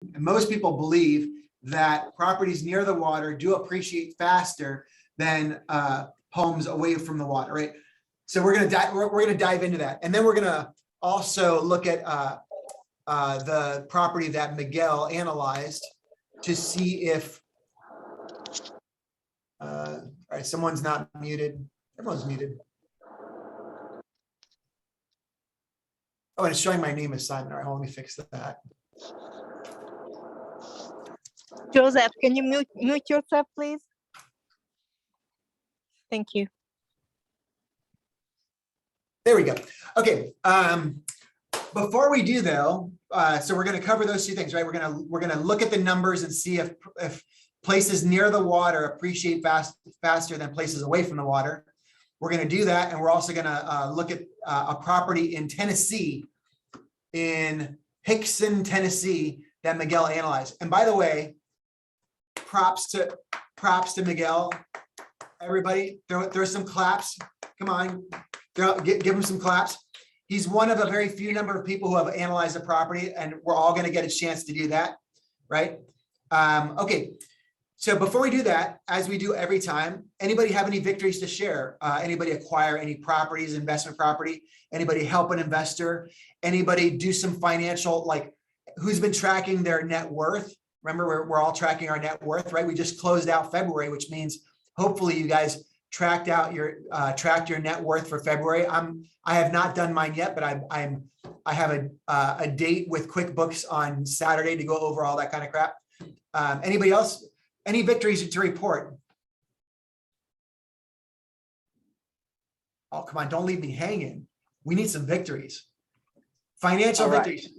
And most people believe that properties near the water do appreciate faster than homes away from the water, right? So we're gonna dive into that, and then we're gonna also look at the property that Miguel analyzed to see if. All right, someone's not muted. Everyone's muted. Oh, and it's showing my name as Simon. All right, let me fix that. Joseph, can you mute yourself, please? Thank you. There we go. Okay. Before we do though, so we're going to cover those two things, right? We're going to look at the numbers and see if places near the water appreciate faster than places away from the water. We're going to do that, and we're also going to look at a property in Tennessee, in Hickson, Tennessee, that Miguel analyzed. And by the way, props to Miguel. Everybody, throw some claps. Come on, give him some claps. He's one of a very few number of people who have analyzed the property, and we're all going to get a chance to do that, right? Okay. So before we do that, as we do every time, anybody have any victories to share? Anybody acquire any properties, investment property? Anybody help an investor? Anybody do some financial, like who's been tracking their net worth? Remember, we're all tracking our net worth, right? We just closed out February, which means hopefully you guys tracked your net worth for February. I have not done mine yet, but I have a date with QuickBooks on Saturday to go over all that kind of crap. Anybody else? Any victories to report? Oh, come on, don't leave me hanging. We need some victories. Financial victories.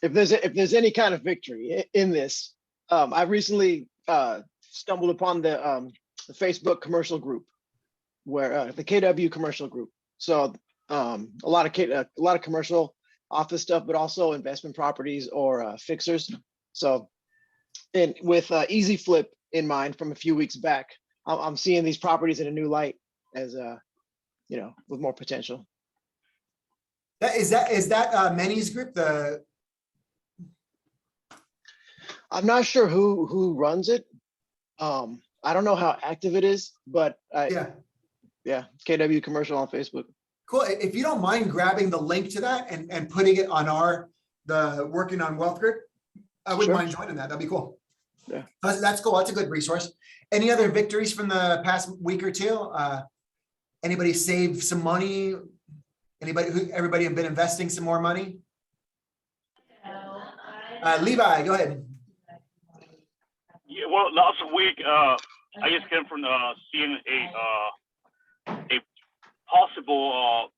If there's any kind of victory in this, I recently stumbled upon the Facebook commercial group, where the KW commercial group. So a lot of commercial office stuff, but also investment properties or fixers. So, and with Easy Flip in mind from a few weeks back, I'm seeing these properties in a new light as with more potential. Is that Manny's group? I'm not sure who runs it. I don't know how active it is, but yeah, KW commercial on Facebook. Cool. If you don't mind grabbing the link to that and putting it on the Working on Wealth group, I wouldn't mind joining that. That'd be cool. Yeah, that's cool. That's a good resource. Any other victories from the past week or two? Anybody save some money? Everybody have been investing some more money? Levi, go ahead. Yeah, well, last week I just came from seeing a possible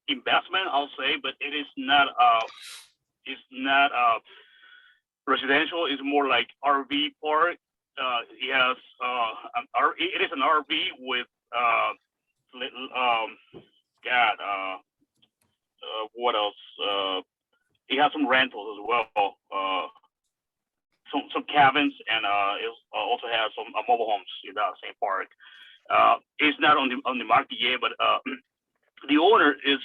investment, I'll say, but it is not residential. It's more like RV park. It has it is an RV with what else? It has some rentals as well. Some cabins, and it also has some mobile homes in that same park. It's not on the market yet, but the owner is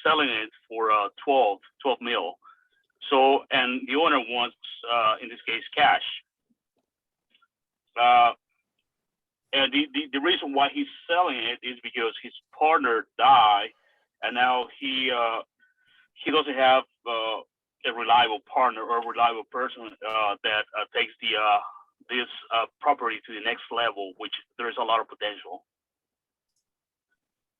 selling it for 12 mil. So, and the owner wants, in this case, cash. And the reason why he's selling it is because his partner died, and now he doesn't have a reliable partner or a reliable person that takes this property to the next level, which there is a lot of potential.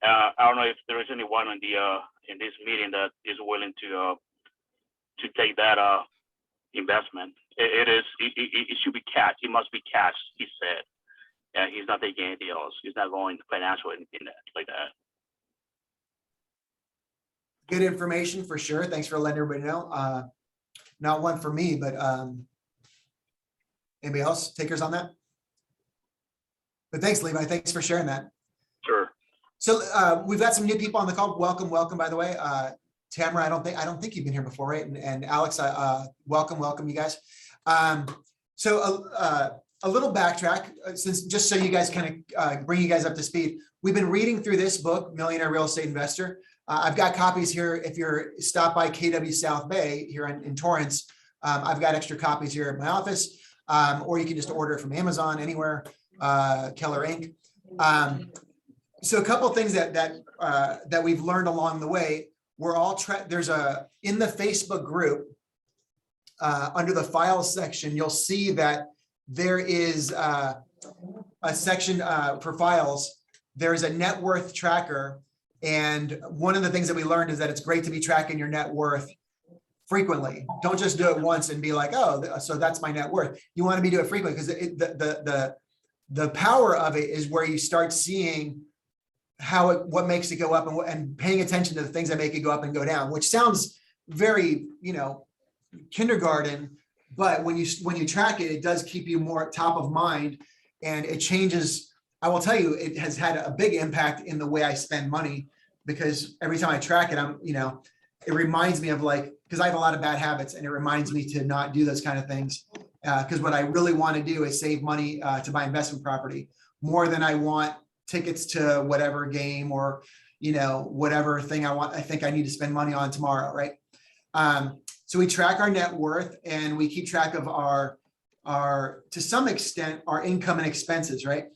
I don't know if there is anyone in this meeting that is willing to take that investment. It should be cash. It must be cash, he said. And he's not taking anything else. He's not going financial in that like that. Good information for sure. Thanks for letting everybody know. Not one for me, but anybody else takers on that? But thanks, Levi. Thanks for sharing that. Sure. So we've got some new people on the call. Welcome, by the way. Tamara, I don't think you've been here before, right? And Alex, welcome, you guys. So a little backtrack, just so you guys kind of bring you guys up to speed. We've been reading through this book, Millionaire Real Estate Investor. I've got copies here. If you're stopped by KW South Bay here in Torrance, I've got extra copies here at my office, or you can just order it from Amazon anywhere, Keller Inc. So a couple of things that we've learned along the way. We're all there's in the Facebook group, under the files section, you'll see that there is a section for files. There's a net worth tracker. And one of the things that we learned is that it's great to be tracking your net worth frequently. Don't just do it once and be like, oh, so that's my net worth. You want to be doing it frequently, because the power of it is where you start seeing what makes it go up, and paying attention to the things that make it go up and go down, which sounds very, kindergarten, but when you track it, it does keep you more top of mind, and it changes. I will tell you, it has had a big impact in the way I spend money, because every time I track it, it reminds me of, like, because I have a lot of bad habits, and it reminds me to not do those kind of things. Because what I really want to do is save money to buy investment property, more than I want tickets to whatever game or, whatever thing I think I need to spend money on tomorrow, right? So we track our net worth, and we keep track of our, to some extent, our income and expenses, right?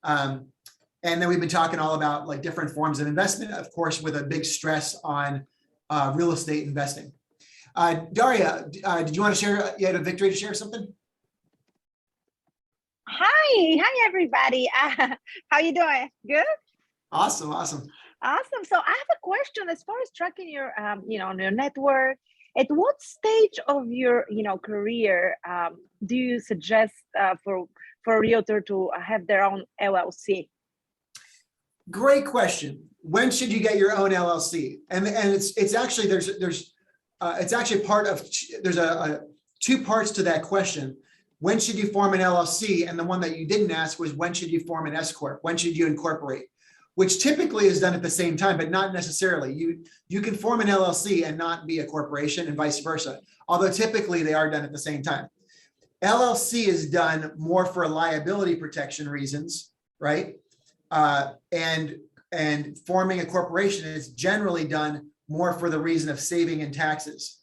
And then we've been talking all about, like, different forms of investment, of course, with a big stress on real estate investing. Daria, did you want to share? You had a victory to share something? Hi, everybody. How you doing? Good? Awesome. Awesome. So I have a question as far as tracking your, your network. At what stage of your, career do you suggest for a realtor to have their own LLC? Great question. When should you get your own LLC? And it's actually it's actually part of, there's two parts to that question. When should you form an LLC? And the one that you didn't ask was, when should you form an S corp? When should you incorporate? Which typically is done at the same time, but not necessarily. You can form an LLC and not be a corporation, and vice versa. Although typically they are done at the same time. LLC is done more for liability protection reasons, right? And forming a corporation is generally done more for the reason of saving in taxes.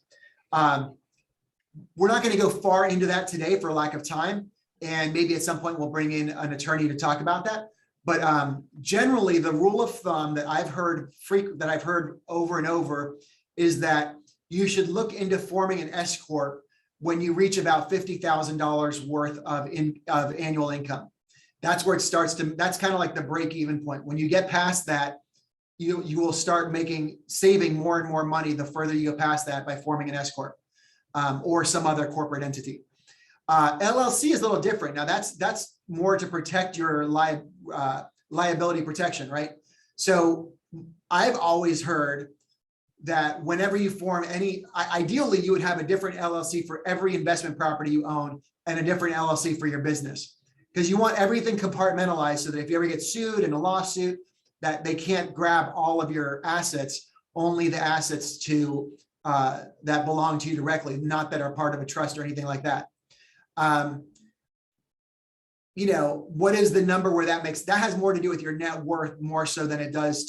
We're not going to go far into that today for lack of time, and maybe at some point we'll bring in an attorney to talk about that. But generally, the rule of thumb that I've heard over and over is that you should look into forming an S corp when you reach about $50,000 worth of annual income. That's where it starts to. That's kind of like the break-even point. When you get past that, you will start saving more and more money the further you go past that by forming an S corp. Or some other corporate entity. LLC is a little different. Now that's more to protect your liability protection, right? So I've always heard that whenever you form ideally you would have a different LLC for every investment property you own, and a different LLC for your business, because you want everything compartmentalized so that if you ever get sued in a lawsuit, that they can't grab all of your assets, only the assets that belong to you directly, not that are part of a trust or anything like that. What is the number where that has more to do with your net worth more so than it does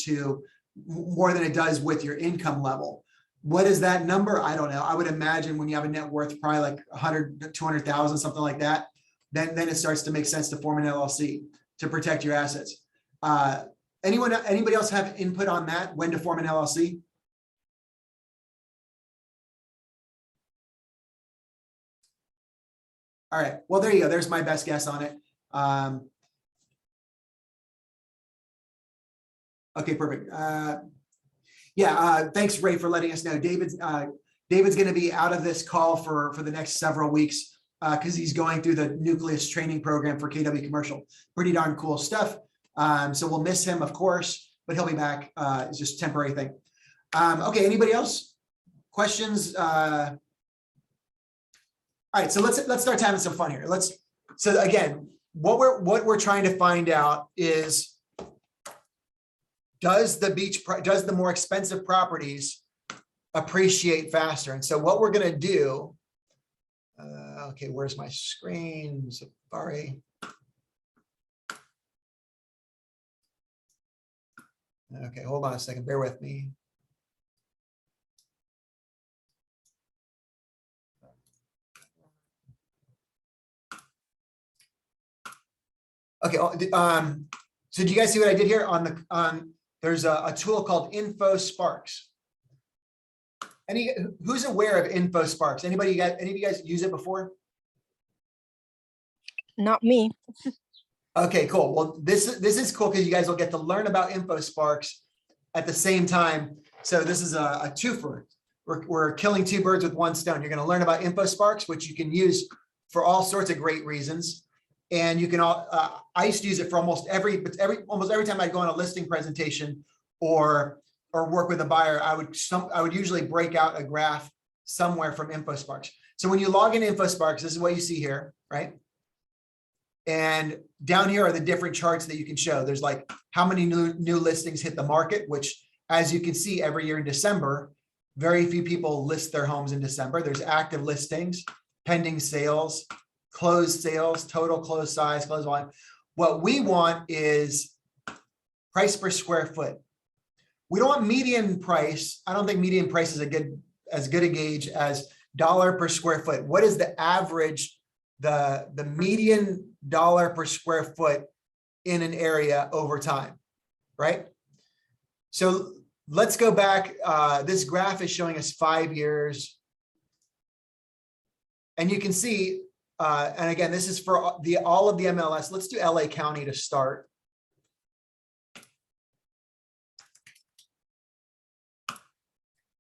with your income level. What is that number? I don't know. I would imagine when you have a net worth probably like 100, 200,000, something like that, then it starts to make sense to form an LLC to protect your assets. Anybody else have input on that? When to form an LLC? All right, well, there you go. There's my best guess on it. Okay, perfect. Thanks, Ray, for letting us know. David's going to be out of this call for the next several weeks because he's going through the Nucleus training program for KW Commercial. Pretty darn cool stuff. So we'll miss him, of course, but he'll be back. It's just a temporary thing. Okay, anybody else? Questions? All right, so let's start having some fun here. So again, what we're trying to find out is, does the more expensive properties appreciate faster? And so what we're going to do, okay, where's my screen? Safari. Okay, hold on a second, bear with me. Okay, so do you guys see what I did here there's a tool called InfoSparks. Who's aware of InfoSparks? Any of you guys use it before? Not me. Okay, cool. Well, this is cool because you guys will get to learn about InfoSparks at the same time. So this is a twofer. We're killing two birds with one stone. You're going to learn about InfoSparks, which you can use for all sorts of great reasons. And you can I used to use it for almost every time I'd go on a listing presentation or work with a buyer, I would usually break out a graph somewhere from InfoSparks. So when you log in InfoSparks, this is what you see here, right? And down here are the different charts that you can show. There's like how many new listings hit the market, which as you can see every year in December, very few people list their homes in December. There's active listings, pending sales, closed sales, total closed size, closed volume. What we want is price per square foot. We don't want median price. I don't think median price is as good a gauge as dollar per square foot. What is the average, the median dollar per square foot in an area over time, right? So let's go back. This graph is showing us 5 years. And you can see, and again, this is for all of the MLS. Let's do LA County to start.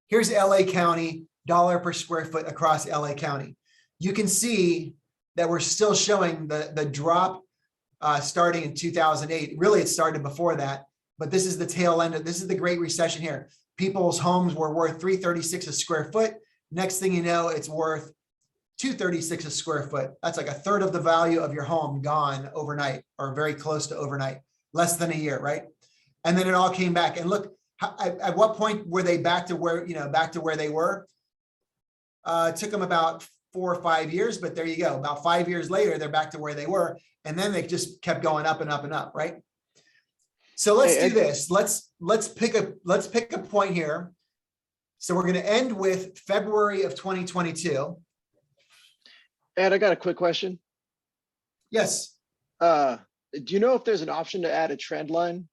Here's LA County, dollar per square foot across LA County. You can see that we're still showing the drop starting in 2008. Really, it started before that, but this is the tail end this is the Great Recession here. People's homes were worth $336 a square foot. Next thing you know, it's worth $236 a square foot. That's like a third of the value of your home gone overnight, or very close to overnight, less than a year, right? And then it all came back. And look, at what point were they back to where they were? It took them about 4 or 5 years, but there you go. About 5 years later, they're back to where they were. And then they just kept going up and up and up, right? So let's do this. Let's pick a point here. So we're going to end with February of 2022. Ed, I got a quick question. Yes. Do you know if there's an option to add a trend line?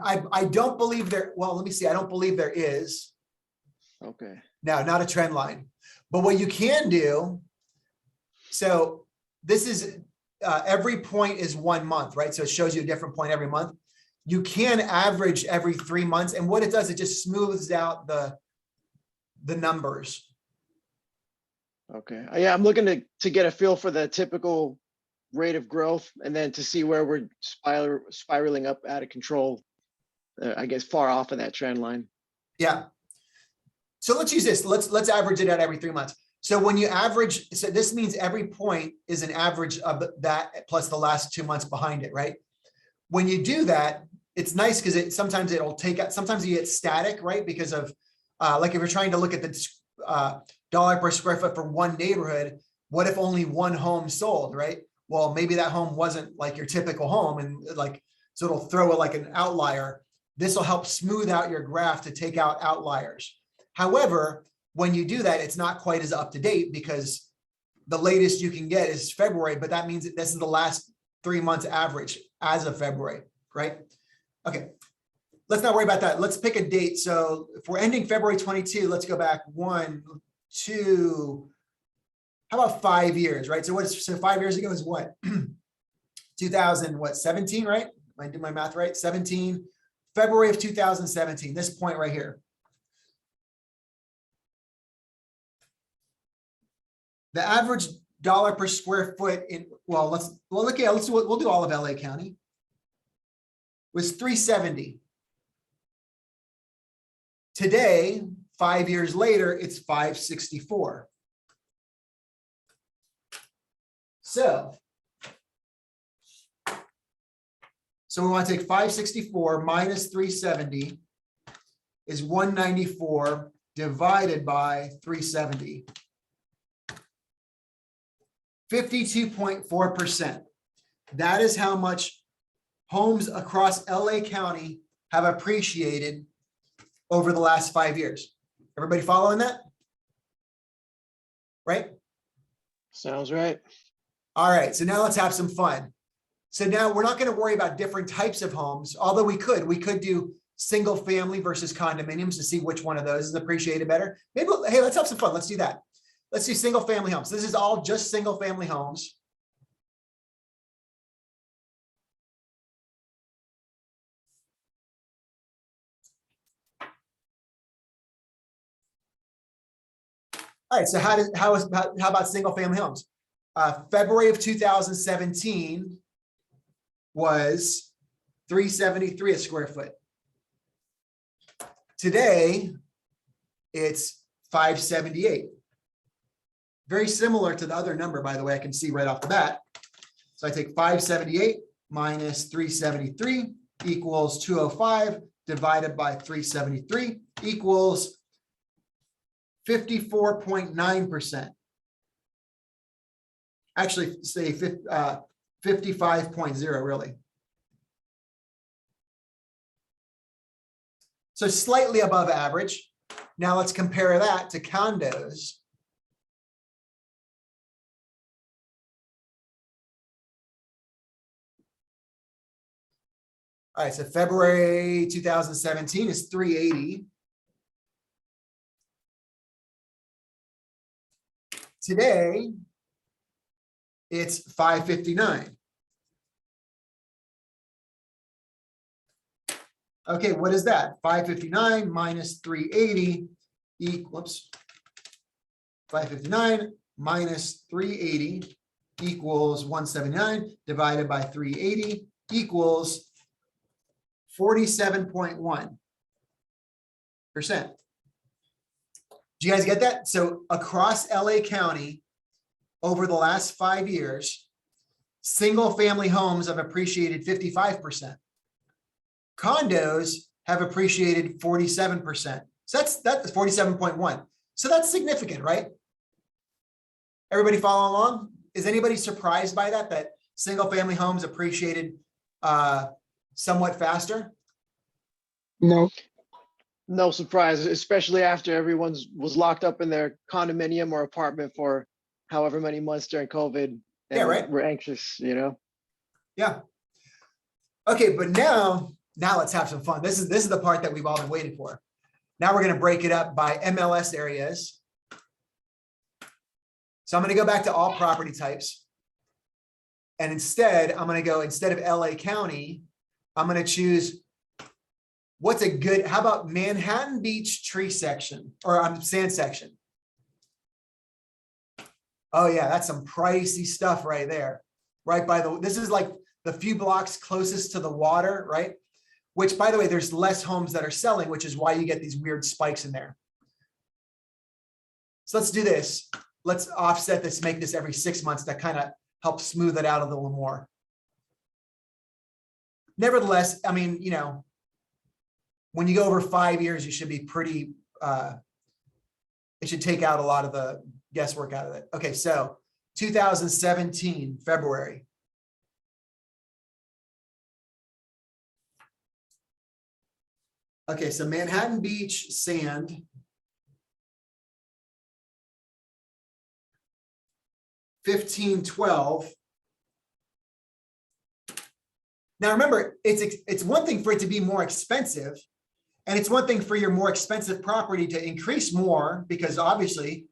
I don't believe there. Well, let me see. I don't believe there is. Okay. No, not a trend line. But what you can do, so this is every point is 1 month, right? So it shows you a different point every month. You can average every 3 months. And what it does, it just smooths out the numbers. Okay. Yeah, I'm looking to get a feel for the typical rate of growth, and then to see where we're spiraling up out of control, I guess far off of that trend line. Yeah. So let's use this. Let's average it out every 3 months. So when you average, so this means every point is an average of that plus the last 2 months behind it, right? When you do that, it's nice because sometimes it'll take out, sometimes you get static, right? Because of like if you're trying to look at the dollar per square foot for one neighborhood, what if only one home sold, right? Well, maybe that home wasn't like your typical home, and like, so it'll throw like an outlier. This will help smooth out your graph to take out outliers. However, when you do that, it's not quite as up to date because the latest you can get is February, but that means that this is the last 3 months average as of February, right? Okay, let's not worry about that. Let's pick a date. So if we're ending February 22, let's go back 1, 2, how about 5 years, right? So 5 years ago is what? 17, right? Am I doing my math right? 17, February of 2017, this point right here. The average dollar per square foot in, we'll do all of LA County, was $370. Today, 5 years later, it's $564. So we want to take 564 minus 370 is 194 divided by 370. 52.4%. That is how much homes across LA County have appreciated over the last 5 years. Everybody following that? Right? Sounds right. All right, so now let's have some fun. So now we're not going to worry about different types of homes, although we could do single family versus condominiums to see which one of those is appreciated better. Maybe, hey, let's have some fun. Let's do that. Let's do single family homes. This is all just single family homes. All right, so how about single family homes? February of 2017 was 373 a square foot. Today, it's 578. Very similar to the other number, by the way, I can see right off the bat. So I take 578 minus 373 equals 205 divided by 373 equals 54.9%. Actually, say 55.0, really. So slightly above average. Now let's compare that to condos. All right, so February 2017 is 380. Today, it's 559. Okay, what is that? 559 minus 380 equals 559 minus 380 equals 179 divided by 380 equals 47.1%. Do you guys get that? So across LA County, over the last 5 years, single family homes have appreciated 55%. Condos have appreciated 47%. So that's 47.1. So that's significant, right? Everybody follow along? Is anybody surprised by that single family homes appreciated somewhat faster? No. No surprise, especially after everyone was locked up in their condominium or apartment for however many months during COVID. And Yeah, right. We're anxious, you know? Yeah. Okay, but now let's have some fun. This is the part that we've all been waiting for. Now we're going to break it up by MLS areas. So I'm going to go back to all property types. And instead of LA County, I'm going to choose how about Manhattan Beach tree section or sand section? Oh yeah, that's some pricey stuff right there. Right this is like the few blocks closest to the water, right? Which, by the way, there's less homes that are selling, which is why you get these weird spikes in there. So let's do this. Let's offset this, make this every 6 months to kind of help smooth it out a little more. Nevertheless, I mean, when you go over 5 years, you should be pretty, it should take out a lot of the guesswork out of it. Okay, so 2017, February. Okay, so Manhattan Beach sand. 1512. Now remember, it's one thing for it to be more expensive, and it's one thing for your more expensive property to increase more, because obviously,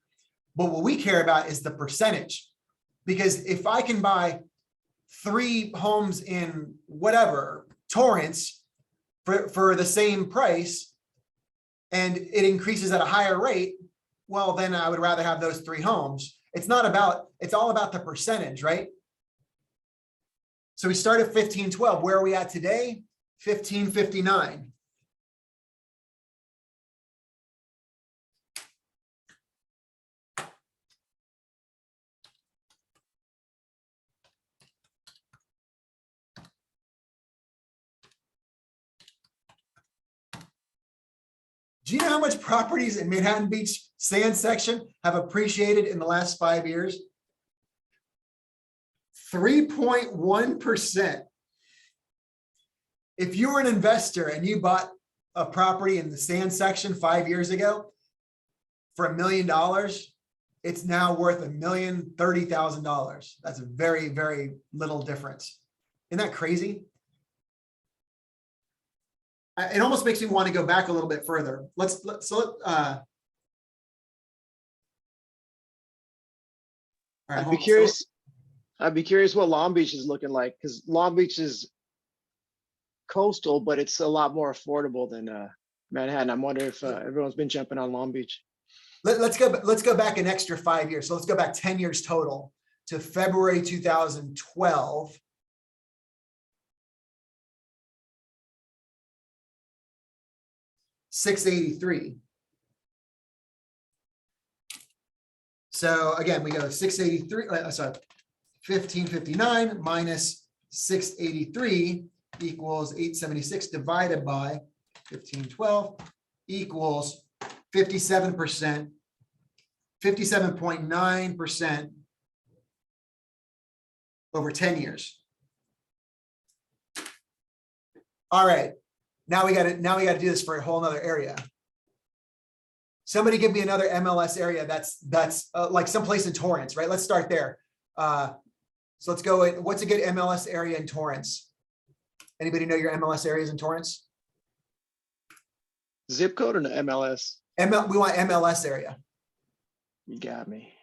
but what we care about is the percentage. Because if I can buy 3 homes in whatever, Torrance, for the same price, and it increases at a higher rate, well, then I would rather have those 3 homes. It's all about the percentage, right? So we start at 1512. Where are we at today? 1559. Do you know how much properties in Manhattan Beach sand section have appreciated in the last 5 years? 3.1%. If you were an investor and you bought a property in the sand section 5 years ago for $1 million, it's now worth $1,030,000. That's a very, very little difference. Isn't that crazy? It almost makes me want to go back a little bit further. All right, I'd be curious. I'd be curious what Long Beach is looking like, because Long Beach is coastal, but it's a lot more affordable than Manhattan. I'm wondering if everyone's been jumping on Long Beach. Let's go back an extra 5 years. So let's go back 10 years total to February 2012. $683. So again, we go 683, sorry, 1559 minus 683 equals 876 divided by 1512 equals 57%, 57.9% over 10 years. All right, now we got to do this for a whole nother area. Somebody give me another MLS area that's like someplace in Torrance, right? Let's start there. So let's go with, what's a good MLS area in Torrance? Anybody know your MLS areas in Torrance? Zip code or the MLS? We want MLS area. You got me.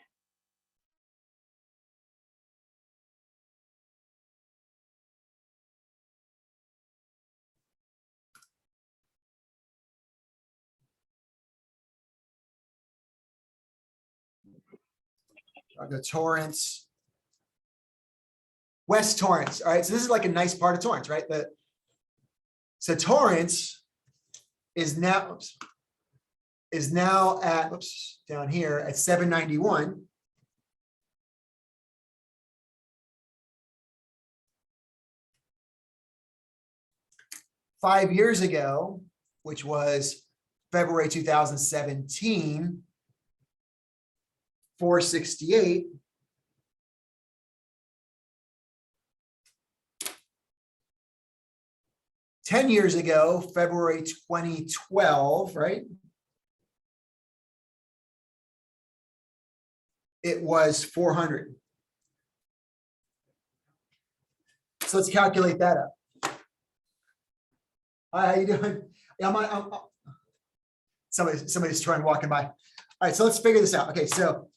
I'll go Torrance. West Torrance. All right, so this is like a nice part of Torrance, right? So Torrance is now at, oops, down here at 791. Five years ago, which was February 2017, 468. $10 years ago, February 2012, right? It was 400. So let's calculate that up. Hi, how you doing? Somebody's trying walking by. All right, so let's figure this out. Okay, so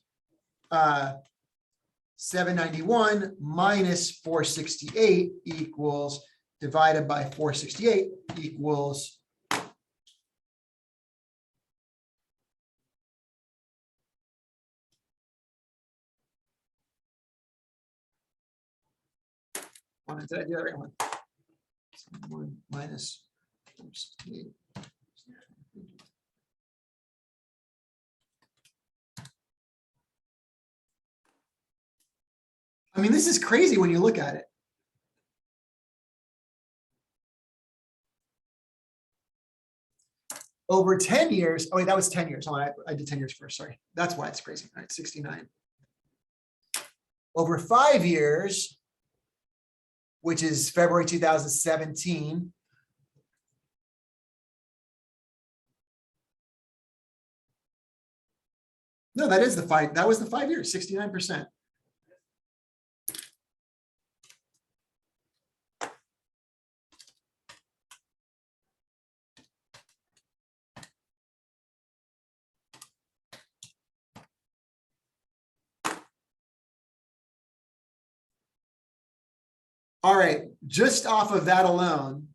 791 minus 468 equals, divided by 468 equals 1. Did I do that right? 1 minus 468. I mean, this is crazy when you look at it. Over 10 years, oh wait, that was 10 years. Oh, I did 10 years first, sorry. That's why it's crazy. All right, 69. Over 5 years, which is February 2017. No, that is the 5, that was the 5 years, 69%. All right, just off of that alone,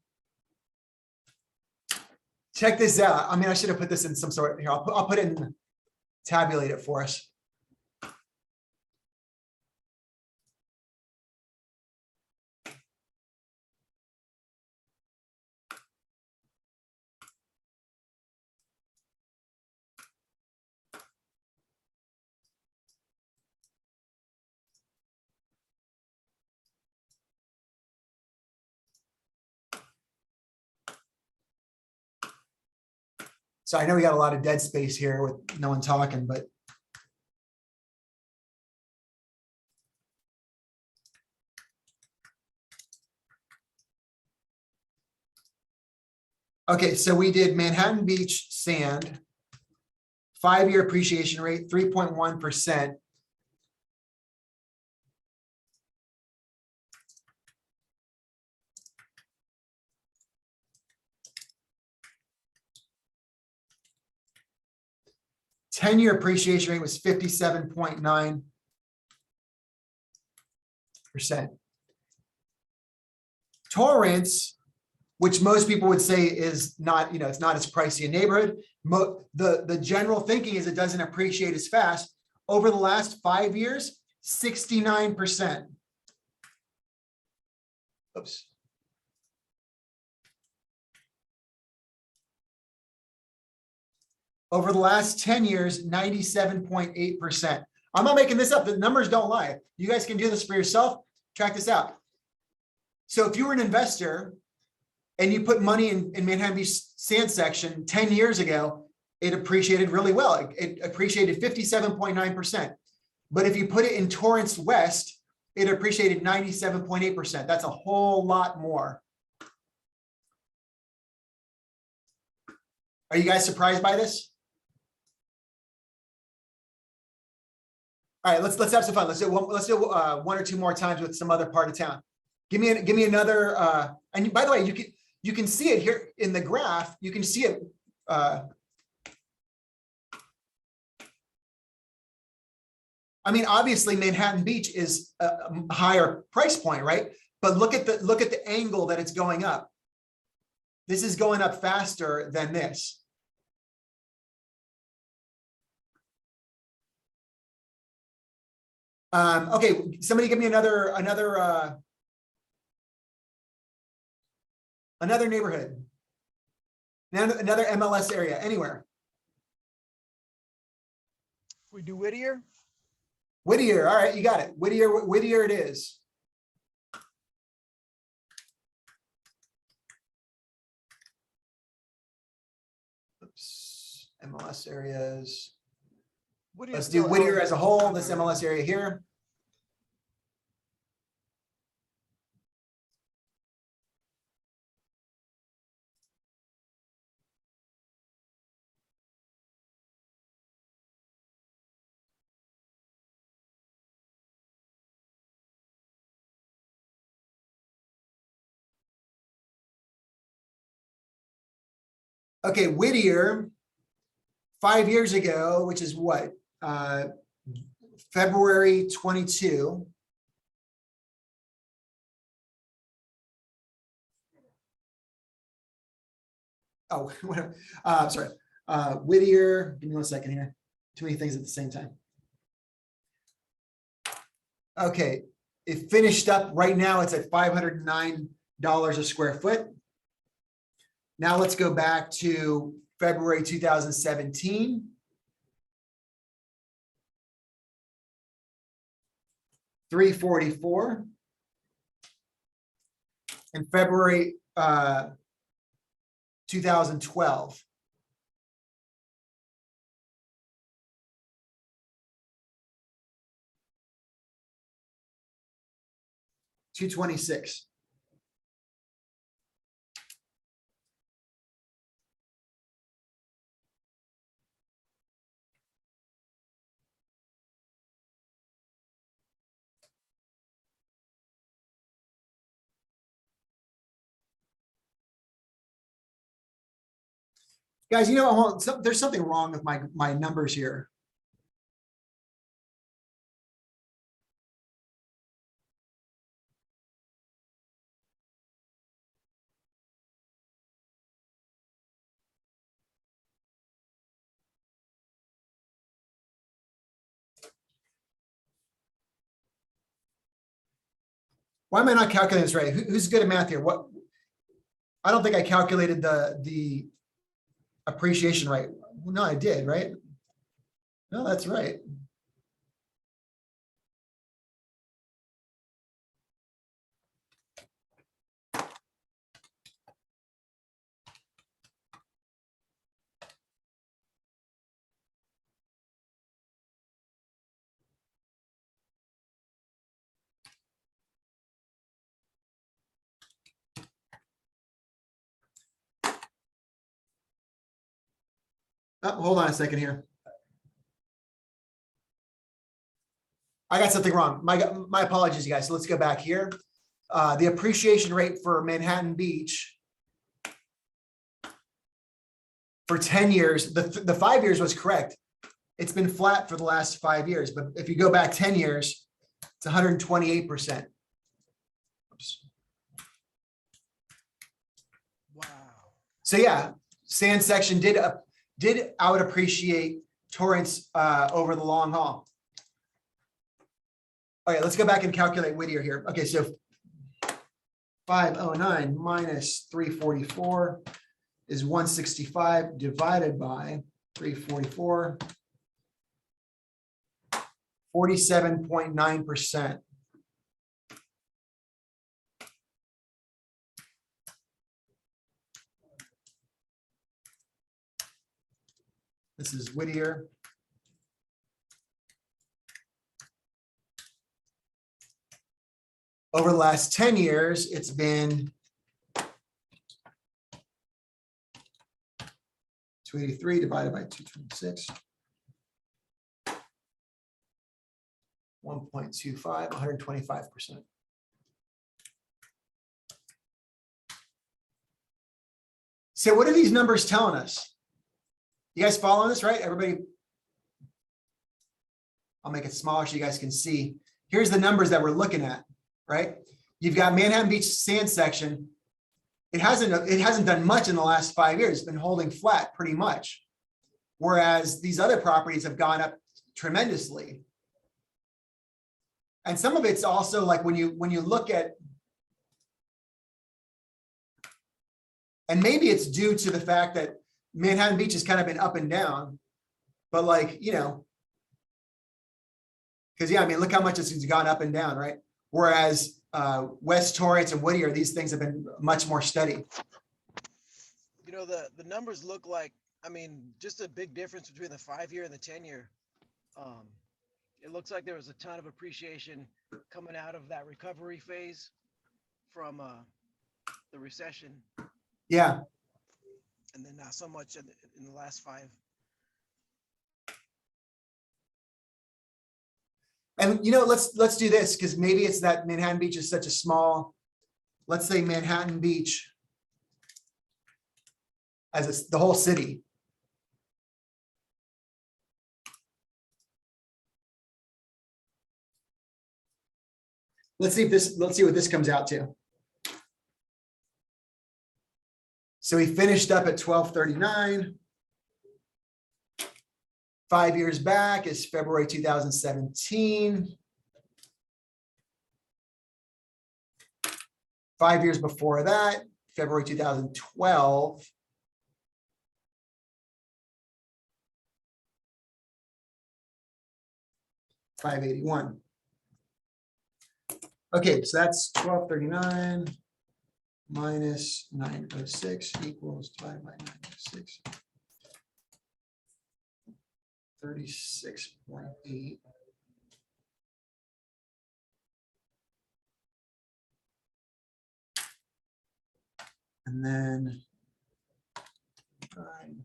check this out. I mean, I should have put this in some sort here. I'll put it in, tabulate it for us. So I know we got a lot of dead space here with no one talking, but okay, so we did Manhattan Beach sand, 5-year appreciation rate, 3.1%. 10-year appreciation rate was 57.9%. Torrance, which most people would say is not, it's not as pricey a neighborhood. The general thinking is it doesn't appreciate as fast. Over the last 5 years, 69%. Oops. Over the last 10 years, 97.8%. I'm not making this up. The numbers don't lie. You guys can do this for yourself. Track this out. So if you were an investor and you put money in Manhattan Beach sand section 10 years ago, it appreciated really well. It appreciated 57.9%. But if you put it in Torrance West, it appreciated 97.8%. That's a whole lot more. Are you guys surprised by this? All right, let's have some fun. Let's do one or two more times with some other part of town. Give me another. And by the way, you can see it here in the graph. You can see it. I mean, obviously, Manhattan Beach is a higher price point, right? But look at the angle that it's going up. This is going up faster than this. Okay, somebody give me another neighborhood, another MLS area, anywhere. We do Whittier. Whittier, all right, you got it. Whittier it is. Oops, MLS areas. Whittier's Let's do still Whittier eligible. as a whole, this MLS area here. Okay, Whittier, 5 years ago, which is what? February 22. Oh, sorry. Whittier, give me 1 second here. Too many things at the same time. Okay, it finished up right now. It's at $509 a square foot. Now let's go back to February 2017. $344. In February 2012. $226. Guys, there's something wrong with my numbers here. Why am I not calculating this right? Who's good at math here? I don't think I calculated the appreciation right. Well, no, I did, right? No, that's right. Oh, hold on a second here. I got something wrong. My apologies, you guys. So let's go back here. The appreciation rate for Manhattan Beach for 10 years, the 5 years was correct. it's been flat for the last 5 years, but if you go back 10 years, it's 128%. Wow. So yeah, sand section did out appreciate Torrance over the long haul. All right, let's go back and calculate Whittier here. Okay, so 509 minus 344 is 165 divided by 344. 47.9%. This is Whittier. Over the last 10 years, it's been 283 divided by 226. 1.25, 125%. So what are these numbers telling us? You guys following this, right? Everybody? I'll make it smaller so you guys can see. Here's the numbers that we're looking at, right? You've got Manhattan Beach sand section. It hasn't done much in the last 5 years. It's been holding flat pretty much. Whereas these other properties have gone up tremendously. And some of it's also like when you look at, and maybe it's due to the fact that Manhattan Beach has kind of been up and down, but like, you know, because yeah, I mean, look how much it's gone up and down, right? Whereas West Torrance and Whittier, these things have been much more steady. You know, the numbers look like, I mean, just a big difference between the 5-year and the 10-year. It looks like there was a ton of appreciation coming out of that recovery phase from the recession, Yeah. and then not so much in the last 5. And you know, let's do this because maybe it's that Manhattan Beach is such a small, let's say Manhattan Beach as the whole city. Let's see what this comes out to. So we finished up at 1239. 5 years back is February 2017. 5 years before that, February 2012. $581. Okay, so that's 1239 minus 906 equals divided by 906. 36.8. And then 9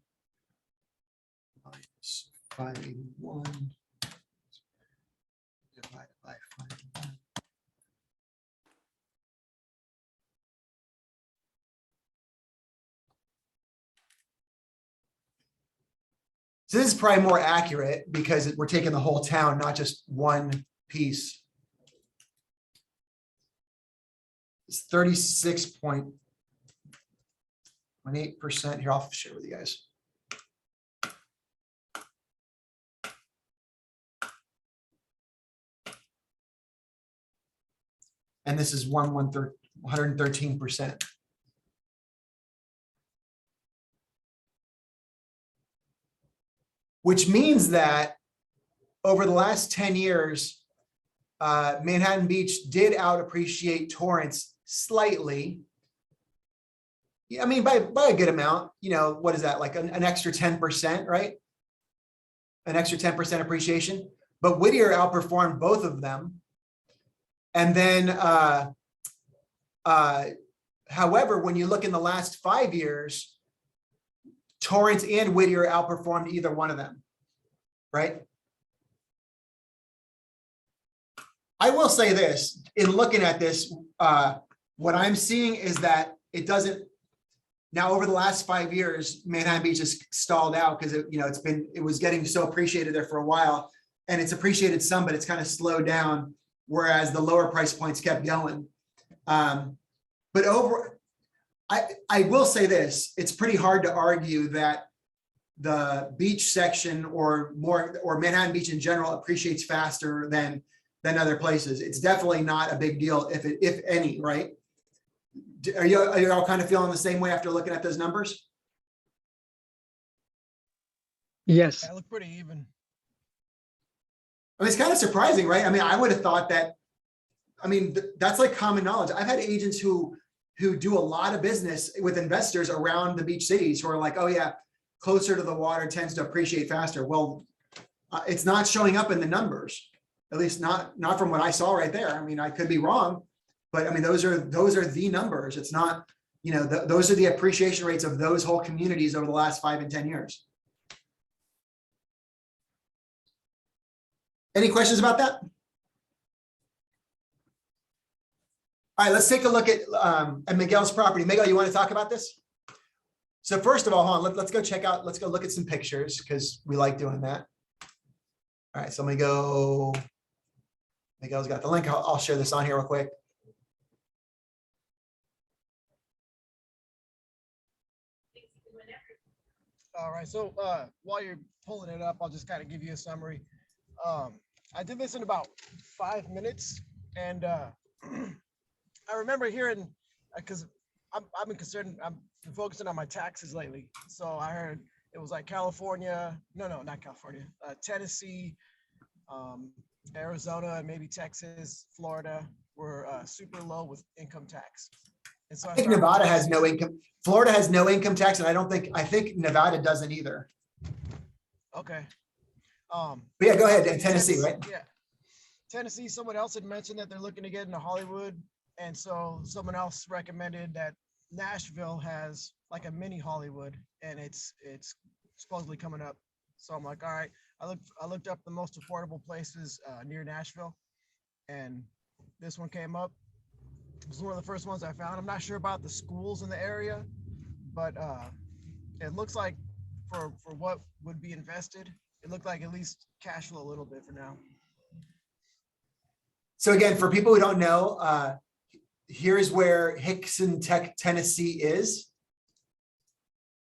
minus 581 divided by 581. So this is probably more accurate because we're taking the whole town, not just one piece. It's 36.8%. Here, I'll share with you guys. And this is 113%. Which means that over the last 10 years, Manhattan Beach did out appreciate Torrance slightly. Yeah, I mean, by a good amount, you know, what is that, like an extra 10%, right? An extra 10% appreciation. But Whittier outperformed both of them. And then, however, when you look in the last 5 years, Torrance and Whittier outperformed either one of them, right? I will say this, in looking at this, what I'm seeing is that it doesn't, Now, over the last 5 years, Manhattan Beach has stalled out because it was getting so appreciated there for a while, and it's appreciated some, but it's kind of slowed down, whereas the lower price points kept going. But I will say this, it's pretty hard to argue that the beach section or Manhattan Beach in general appreciates faster than other places. It's definitely not a big deal if any, right? Are you all kind of feeling the same way after looking at those numbers? Yes. That looked pretty even. I mean, it's kind of surprising, right? I mean, I would have thought that, I mean, that's like common knowledge. I've had agents who do a lot of business with investors around the beach cities who are like, oh yeah, closer to the water tends to appreciate faster. Well, it's not showing up in the numbers, at least not from what I saw right there. I mean, I could be wrong, but I mean, those are the numbers. It's not, those are the appreciation rates of those whole communities over the last 5 and 10 years. Any questions about that? All right, let's take a look at Miguel's property. Miguel, you want to talk about this? So first of all, hold on, let's go look at some pictures because we like doing that. All right, so let me go. Miguel's got the link. I'll share this on here real quick. All right, so while you're pulling it up, I'll just kind of give you a summary. I did this in about 5 minutes, and I remember hearing, because I've been concerned, I've been focusing on my taxes lately. So I heard it was like California, no, not California, Tennessee, Arizona, and maybe Texas, Florida were super low with income tax. And so I think Nevada has no income. Florida has no income tax, and I think Nevada doesn't either. Okay. But yeah, go ahead. Tennessee, right? Yeah. Tennessee, someone else had mentioned that they're looking to get into Hollywood. And so someone else recommended that Nashville has like a mini Hollywood, and it's supposedly coming up. So I'm like, all right. I looked up the most affordable places near Nashville, and this one came up. It was one of the first ones I found. I'm not sure about the schools in the area, but it looks like for what would be invested, it looked like at least cash flow a little bit for now. So again, for people who don't know, here's where Hickson Tech, Tennessee is.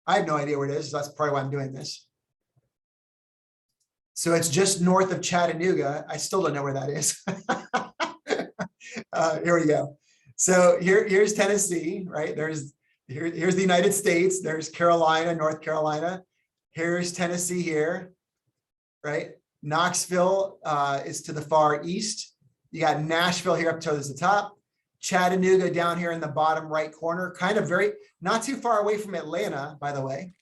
I have no idea where it is. So that's probably why I'm doing this. So it's just north of Chattanooga. I still don't know where that is. Here we go. So here's Tennessee, right? Here's the United States. There's Carolina, North Carolina. Here's Tennessee here, right? Knoxville is to the far east. You got Nashville here up towards the top. Chattanooga down here in the bottom right corner, kind of not too far away from Atlanta, by the way.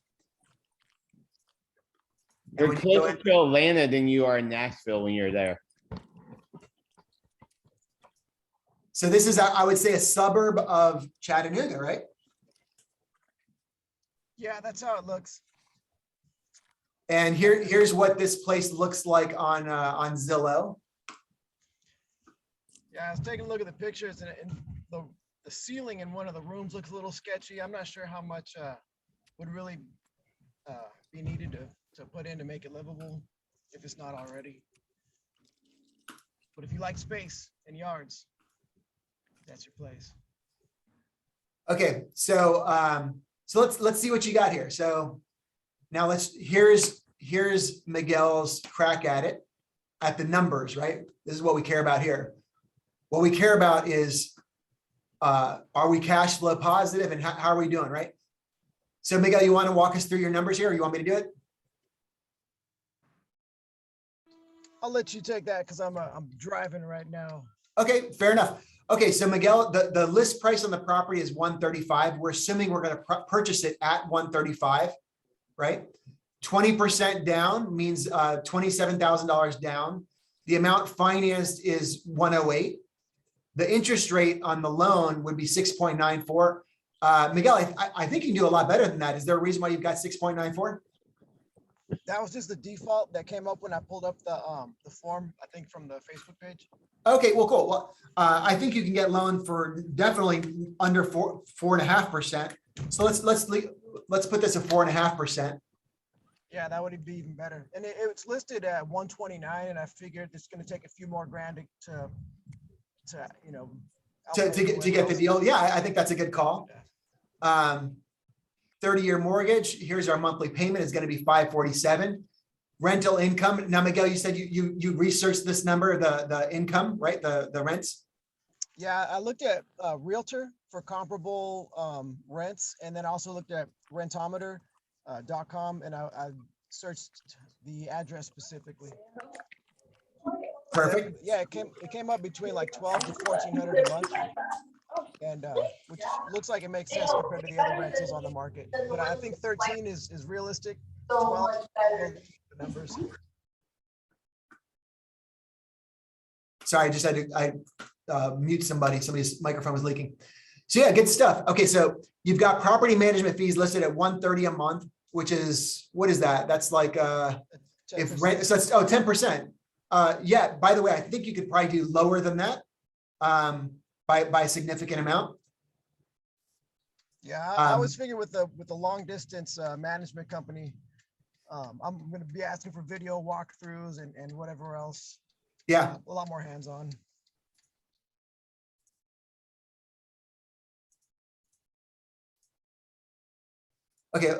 You're closer to Atlanta than you are in Nashville when you're there. So this is, I would say, a suburb of Chattanooga, right? Yeah, that's how it looks. And here's what this place looks like on Zillow. Yeah, I was taking a look at the pictures, and the ceiling in one of the rooms looks a little sketchy. I'm not sure how much would really be needed to put in to make it livable, if it's not already. But if you like space and yards, that's your place. Okay, so let's see what you got here. So now here's Miguel's crack at the numbers, right? This is what we care about here. What we care about is, are we cash flow positive, and how are we doing, right? So Miguel, you want to walk us through your numbers here, or you want me to do it? I'll let you take that because I'm driving right now. Okay, fair enough. Okay, so Miguel, the list price on the property is $135. We're assuming we're going to purchase it at $135, right? 20% down means $27,000 down. The amount financed is $108. The interest rate on the loan would be 6.94. Miguel, I think you can do a lot better than that. Is there a reason why you've got 6.94? That was just the default that came up when I pulled up the form, I think from the Facebook page. Okay, well, cool. Well, I think you can get loan for definitely under 4.5%. So let's put this at 4.5%. Yeah, that would be even better. And it's listed at 129, and I figured it's gonna take a few more grand to you know. To outbid get the whoever else. deal. Yeah, I think that's a good call. 30-year mortgage, here's our monthly payment is gonna be 547. Rental income, now Miguel, you said you researched this number, the income, right? The rents? Yeah, I looked at Realtor for comparable rents, and then also looked at rentometer.com, and I searched the address specifically. Perfect. Yeah, it came up between like 12 to 1400 a month, and which looks like it makes sense compared to the other rentals on the market. But I think 13 is realistic. 12 the numbers. Sorry, I just had to mute somebody's microphone was leaking. So yeah, good stuff. Okay, so you've got property management fees listed at 130 a month, which is, what is that? That's like if 10%. rent, so that's 10%. Yeah, by the way, I think you could probably do lower than that by a significant amount. Yeah, I was figuring with the long distance management company, I'm going to be asking for video walkthroughs and whatever else. Yeah, A lot more hands-on. okay.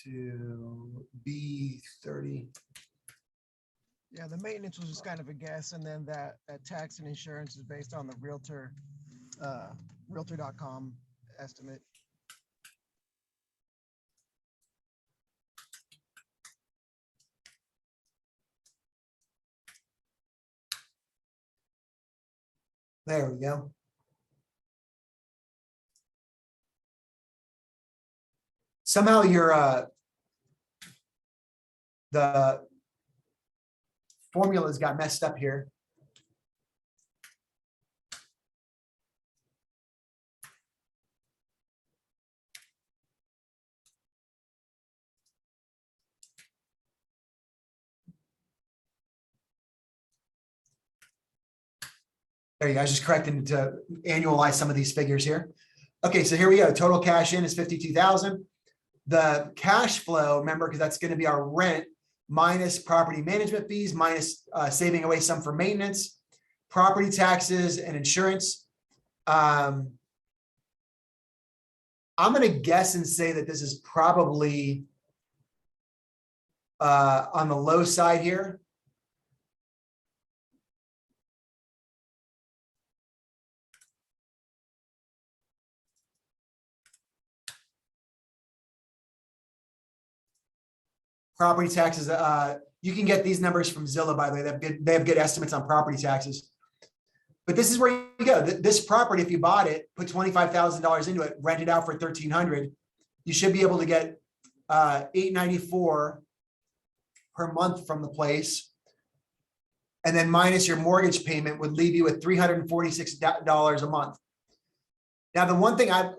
To B30. Yeah, the maintenance was just kind of a guess, and then that tax and insurance is based on the realtor.com estimate. There we go. Somehow your the formulas got messed up here. There you go. I was just correcting to annualize some of these figures here. Okay, so here we go. Total cash in is 52,000. The cash flow, remember, because that's going to be our rent minus property management fees, minus saving away some for maintenance, property taxes and insurance. I'm going to guess and say that this is probably on the low side here. Property taxes, you can get these numbers from Zillow, by the way. They have good estimates on property taxes. But this is where you go. This property, if you bought it, put $25,000 into it, rent it out for $1,300, you should be able to get $894 per month from the place. And then minus your mortgage payment would leave you with $346 a month. Now, the one thing I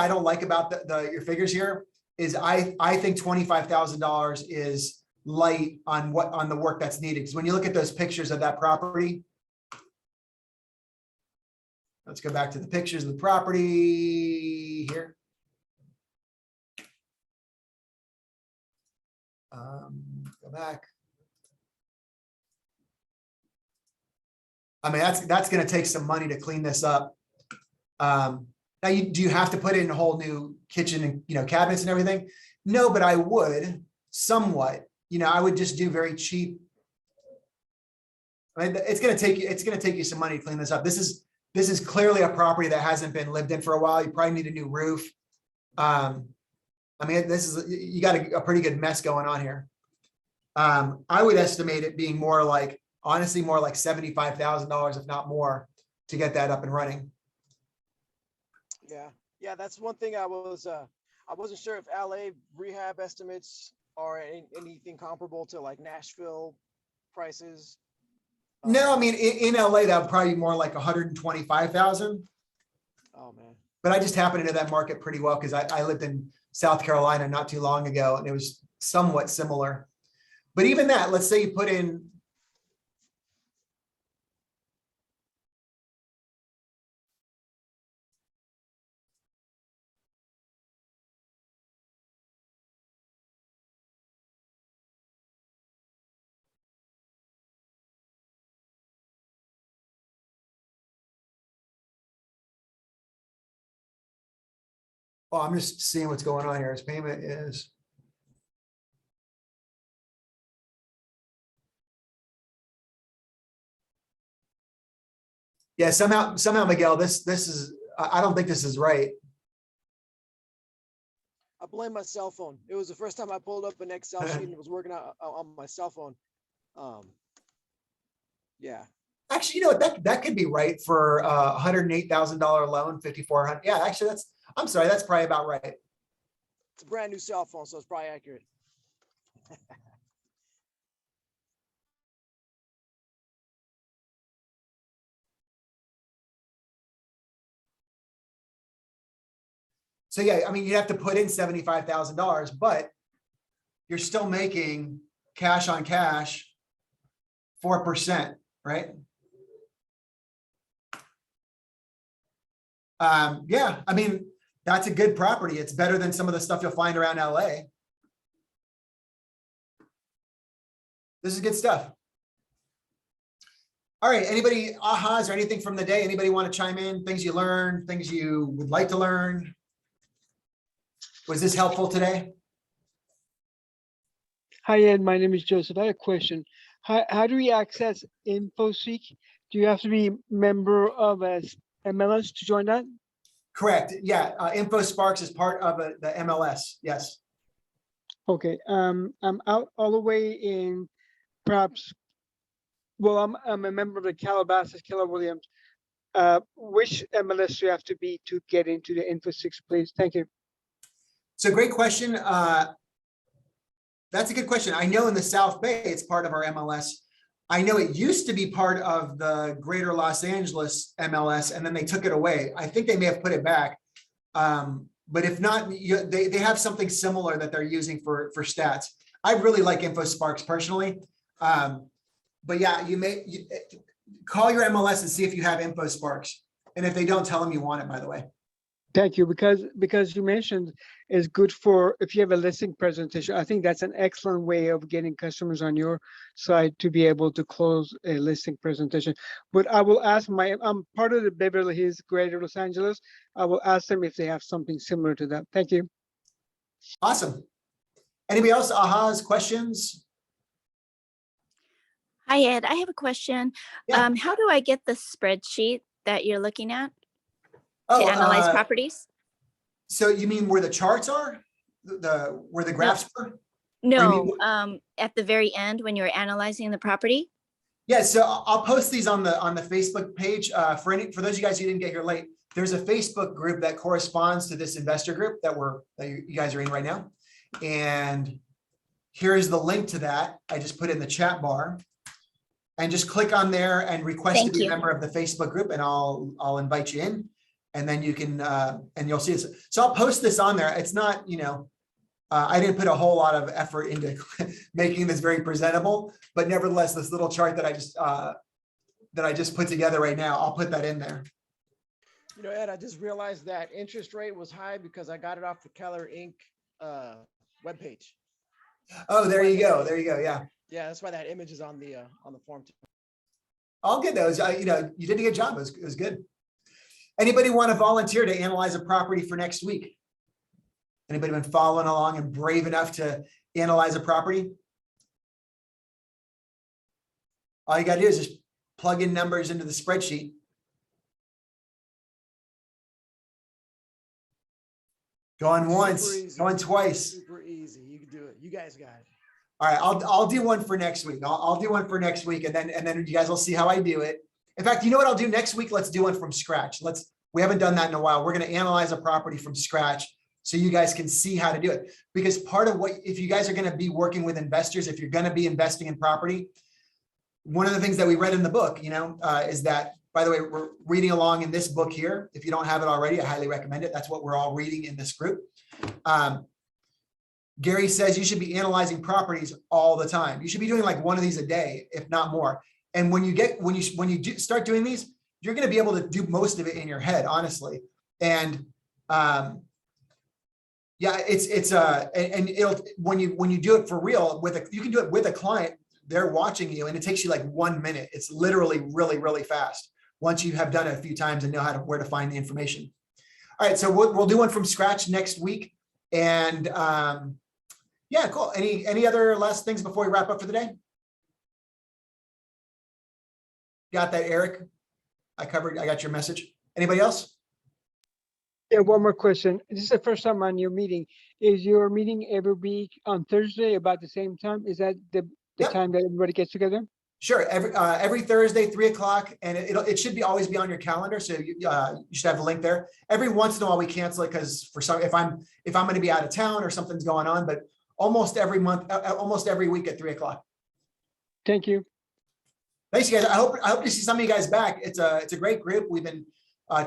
don't like about your figures here is I think $25,000 is light on the work that's needed. Because when you look at those pictures of that property, let's go back to the pictures of the property here. Go back. I mean, that's going to take some money to clean this up. Now, do you have to put in a whole new kitchen and cabinets and everything? No, but I would somewhat. I would just do very cheap. I mean, it's going to take you some money to clean this up. This is clearly a property that hasn't been lived in for a while. You probably need a new roof. I mean, you got a pretty good mess going on here. I would estimate it being more like, honestly, more like $75,000, if not more, to get that up and running. Yeah, that's one thing I wasn't sure if LA rehab estimates are anything comparable to like Nashville prices. No, I mean, in LA, that would probably be more like 125,000. Oh man. But I just happen to know that market pretty well because I lived in South Carolina not too long ago, and it was somewhat similar. But even that, let's say you put in, oh, I'm just seeing what's going on here. His payment is. Yeah, somehow, Miguel, this is, I don't think this is right. I blame my cell phone. It was the first time I pulled up an Excel sheet and it was working out on my cell phone. Yeah. Actually, you know what, that could be right for a $108,000 loan, 5,400. Yeah, actually, I'm sorry, that's probably about right. It's a brand new cell phone, so it's probably accurate. So yeah, I mean, you have to put in $75,000, but you're still making cash on cash 4%, right? Yeah, I mean, that's a good property. It's better than some of the stuff you'll find around LA. This is good stuff. All right, anybody ahas or anything from the day? Anybody want to chime in? Things you learned, things you would like to learn? Was this helpful today? Hi, Ed. My name is Joseph. I had a question. How do we access InfoSeek? Do you have to be a member of a MLS to join that? Correct. Yeah. InfoSparks is part of the MLS. Yes. Okay. I'm out all the way in perhaps. Well, I'm a member of the Calabasas, Keller Williams. Which MLS do you have to be to get into the InfoSeek, please? Thank you. So great question. That's a good question. I know in the South Bay, it's part of our MLS. I know it used to be part of the Greater Los Angeles MLS, and then they took it away. I think they may have put it back. But if not, they have something similar that they're using for stats. I really like InfoSparks personally. But yeah, call your MLS and see if you have InfoSparks. And if they don't, tell them you want it, by the way. Thank you, because you mentioned is good for if you have a listing presentation. I think that's an excellent way of getting customers on your side to be able to close a listing presentation. But I will ask I'm part of the Beverly Hills, Greater Los Angeles. I will ask them if they have something similar to that. Thank you. Awesome. Anybody else? Ahas, questions? Hi, Ed. I have a question. Yeah. How do I get the spreadsheet that you're looking at to analyze properties? So you mean where the charts are? Where the graphs are? No, at the very end when you're analyzing the property. Yeah, so I'll post these on the Facebook page. For those of you guys who didn't get here late, there's a Facebook group that corresponds to this investor group that you guys are in right now. And here's the link to that. I just put it in the chat bar. And just click on there and request to be a member of the Facebook group, and I'll invite you in. And then you can, and you'll see this. So I'll post this on there. It's not, I didn't put a whole lot of effort into making this very presentable, but nevertheless, this little chart that I just put together right now, I'll put that in there. Ed, I just realized that interest rate was high because I got it off the Keller Inc. Webpage. Oh, there you go. There you go. Yeah. Yeah, that's why that image is on the form too. All good though. You did a good job. It was good. Anybody want to volunteer to analyze a property for next week? Anybody been following along and brave enough to analyze a property? All you got to do is just plug in numbers into the spreadsheet. Going once, going twice. Super easy. You can do it. You guys got it. All right, I'll do one for next week. I'll do one for next week, and then you guys will see how I do it. In fact, you know what I'll do next week? Let's do one from scratch. We haven't done that in a while. We're going to analyze a property from scratch so you guys can see how to do it. Because part of if you guys are going to be working with investors, if you're going to be investing in property, one of the things that we read in the book, is that by the way, we're reading along in this book here. If you don't have it already, I highly recommend it. That's what we're all reading in this group. Gary says you should be analyzing properties all the time. You should be doing like one of these a day, if not more. And when you start doing these, you're going to be able to do most of it in your head, honestly. And yeah, and it'll when you do it for real you can do it with a client. They're watching you, and it takes you like 1 minute. It's literally really, really fast once you have done it a few times and know where to find the information. All right, so we'll do one from scratch next week. And yeah, cool. Any other last things before we wrap up for the day? Got that, Eric? I got your message. Anybody else? Yeah, one more question. This is the first time on your meeting. Is your meeting every week on Thursday about the same time? Is that the Yep. time that everybody gets together? Sure. Every Thursday, 3 o'clock, and it should always be on your calendar. So you should have the link there. Every once in a while we cancel it because if I'm going to be out of town or something's going on, but almost every month, almost every week at 3 o'clock. Thank you. Thanks, guys. I hope to see some of you guys back. It's a great group. We've been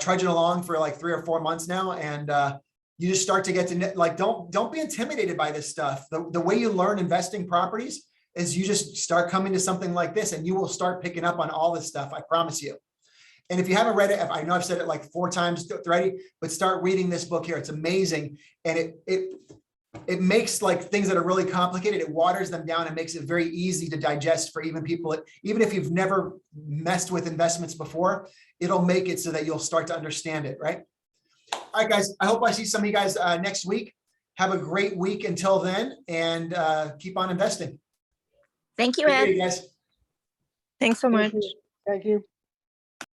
trudging along for like 3 or 4 months now, and you just start to get to like don't be intimidated by this stuff. The way you learn investing properties is you just start coming to something like this, and you will start picking up on all this stuff. I promise you. And if you haven't read it, I know I've said it like 4 times already, but start reading this book here. It's amazing, and it makes like things that are really complicated. It waters them down and makes it very easy to digest for even people. Even if you've never messed with investments before, it'll make it so that you'll start to understand it, right? All right, guys. I hope I see some of you guys next week. Have a great week until then, and keep on investing. Thank you, Take care, Ed. you guys. Thanks so much. Thank you.